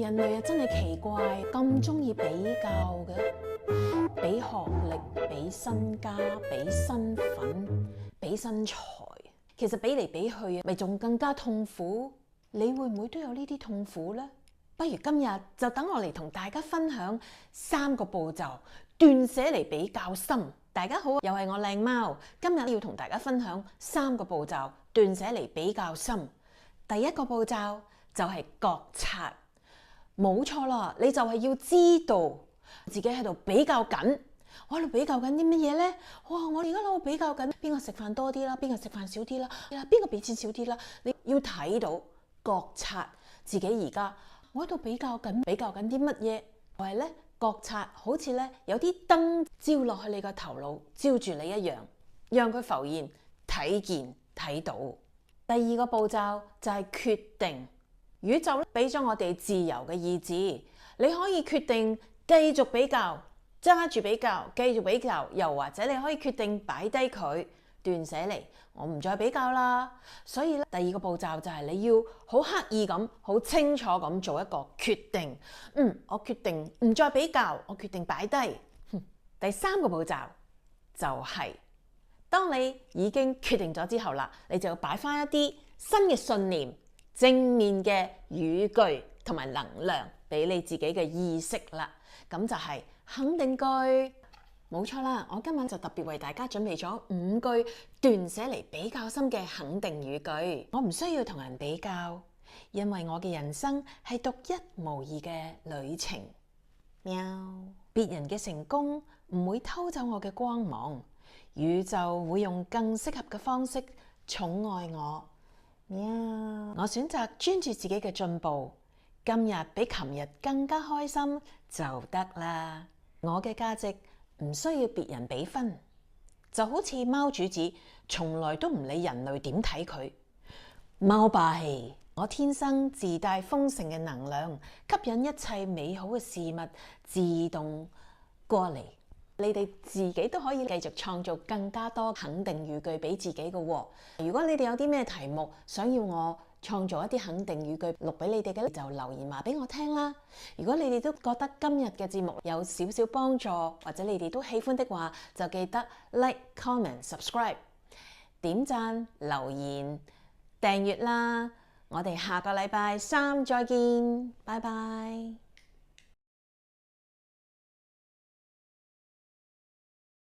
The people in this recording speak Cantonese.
人類啊真係奇怪，咁中意比較嘅，比學歷、比身家、比身份、比身材，其實比嚟比去啊，咪仲更加痛苦。你會唔會都有呢啲痛苦呢？不如今日就等我嚟同大家分享3個步驟，斷捨離比較心。大家好，又係我靚貓，今日要同大家分享3個步驟，斷捨離比較心。第一個步驟就係覺察，冇錯啦，你就係要知道自己喺度比較緊。我喺度比較緊啲乜嘢呢？哇！我而家喺度比較緊邊個食飯多啲啦，邊個食飯少啲啦，邊個俾錢少啲啦。你要睇到覺察自己而家我喺度比較緊啲乜嘢？係咧覺察，好似咧有啲燈照落去你個頭腦，照住你一樣，讓佢浮現、睇見、睇到。第二個步驟就係決定。宇宙咧俾咗我哋自由嘅意志，你可以決定繼續比較，揸住比較，繼續比較，又或者你可以決定擺低佢，斷捨離，我唔再比較啦。所以咧，第二個步驟就係你要好刻意咁、好清楚咁做一個決定。我決定唔再比較，我決定擺低。第三個步驟就係，當你已經決定咗之後啦，你就要擺翻一啲新嘅信念、正面嘅語句同埋能量俾你自己嘅意識啦。咁就係肯定句，冇錯啦。我今晚就特別為大家準備咗5句斷捨離比較心嘅肯定語句。我唔需要同人比較，因為我嘅人生係獨一無二嘅旅程。喵，別人嘅成功唔會偷走我嘅光芒，宇宙會用更適合嘅方式寵愛我。喵，我選擇專注自己嘅進步，今日比琴日更加開心就得啦。我嘅價值唔需要別人俾分，就好似貓主子從來都唔理人類點睇佢。貓霸氣，我天生自帶豐盛嘅能量，吸引一切美好嘅事物自動過嚟。你哋自己都可以繼續創造更加多肯定語句俾自己嘅喎。如果你哋有啲咩題目想要我創造一啲肯定語句錄俾你哋嘅，就留言話俾我聽啦。如果你哋都覺得今日嘅節目有少少幫助，或者你哋都喜歡的話，就記得 like、comment、subscribe、點讚、留言、訂閱啦。我哋下個禮拜3再見，拜拜。